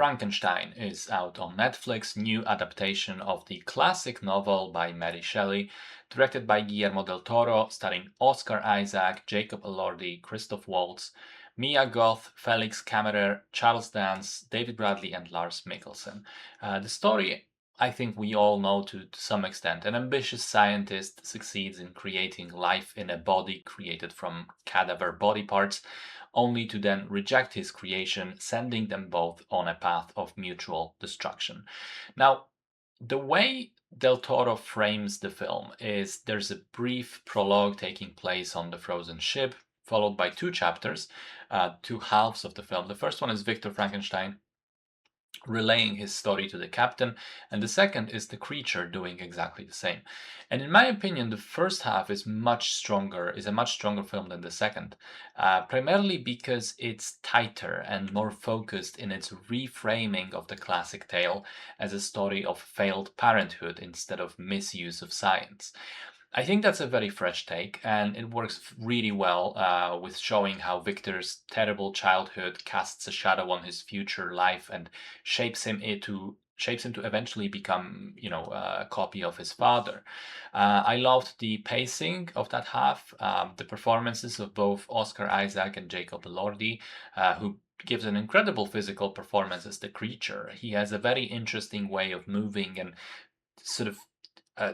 Frankenstein is out on Netflix, new adaptation of the classic novel by Mary Shelley, directed by Guillermo del Toro, starring Oscar Isaac, Jacob Elordi, Christoph Waltz, Mia Goth, Felix Kammerer, Charles Dance, David Bradley, and Lars Mikkelsen. The story, I think we all know to some extent. An ambitious scientist succeeds in creating life in a body created from cadaver body parts, only to then reject his creation, sending them both on a path of mutual destruction. Now, the way Del Toro frames the film is there's a brief prologue taking place on the frozen ship, followed by two chapters, two halves of the film. The first one is Victor Frankenstein relaying his story to the captain, and the second is the creature doing exactly the same. And in my opinion, the first half is a much stronger film than the second, primarily because it's tighter and more focused in its reframing of the classic tale as a story of failed parenthood instead of misuse of science. I think that's a very fresh take, and it works really well with showing how Victor's terrible childhood casts a shadow on his future life and shapes him to eventually become, a copy of his father. I loved the pacing of that half, the performances of both Oscar Isaac and Jacob Elordi, who gives an incredible physical performance as the creature. He has a very interesting way of moving and sort of uh,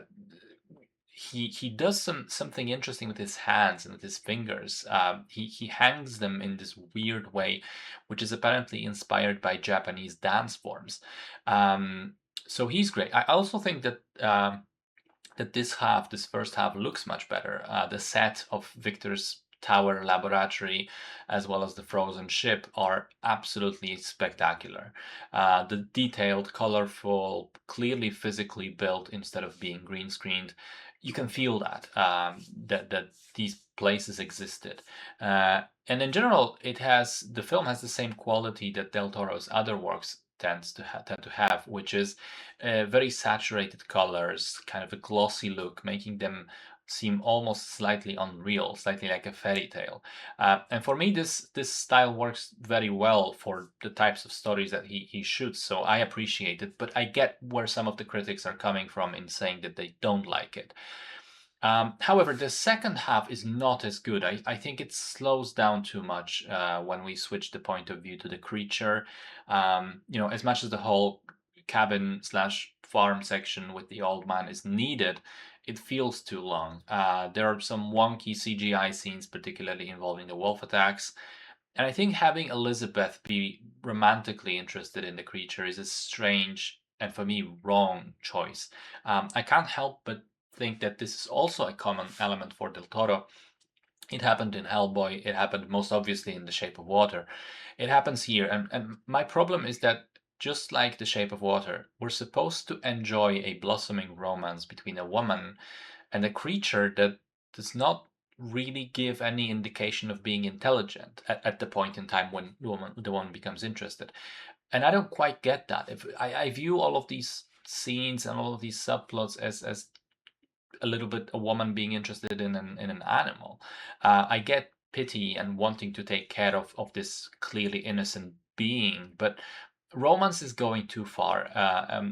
he does something interesting with his hands and with his fingers. He hangs them in this weird way, which is apparently inspired by Japanese dance forms. Um, so he's great. I also think that this first half, looks much better. The set of Victor's tower laboratory, as well as the frozen ship, are absolutely spectacular. The detailed, colorful, clearly physically built instead of being green screened, you can feel that these places existed. And in general, the film has the same quality that Del Toro's other works tend to have, which is very saturated colors, kind of a glossy look, making them seem almost slightly unreal, slightly like a fairy tale. And for me, this style works very well for the types of stories that he shoots. So I appreciate it, but I get where some of the critics are coming from in saying that they don't like it. However, the second half is not as good. I think it slows down too much when we switch the point of view to the creature. As much as the whole cabin slash farm section with the old man is needed, it feels too long. There are some wonky CGI scenes, particularly involving the wolf attacks. And I think having Elizabeth be romantically interested in the creature is a strange and, for me, wrong choice. I can't help but think that this is also a common element for Del Toro. It happened in Hellboy. It happened most obviously in The Shape of Water. It happens here. And my problem is that, just like The Shape of Water, we're supposed to enjoy a blossoming romance between a woman and a creature that does not really give any indication of being intelligent at the point in time when the woman becomes interested. And I don't quite get that. If I view all of these scenes and all of these subplots as a little bit a woman being interested in an animal. I get pity and wanting to take care of this clearly innocent being, but romance is going too far,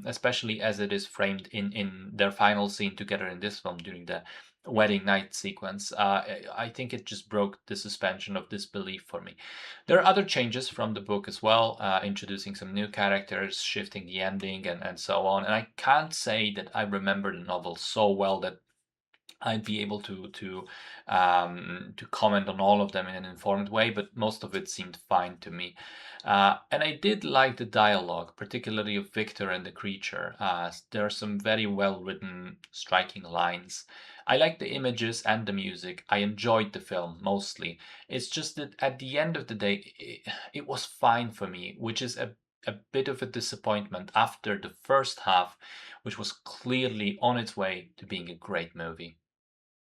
especially as it is framed in their final scene together in this film during the wedding night sequence. I think it just broke the suspension of disbelief for me. There are other changes from the book as well, introducing some new characters, shifting the ending, and so on. And I can't say that I remember the novel so well that I'd be able to comment on all of them in an informed way, but most of it seemed fine to me. And I did like the dialogue, particularly of Victor and the creature. There are some very well written, striking lines. I like the images and the music. I enjoyed the film mostly. It's just that at the end of the day, it was fine for me, which is a bit of a disappointment after the first half, which was clearly on its way to being a great movie.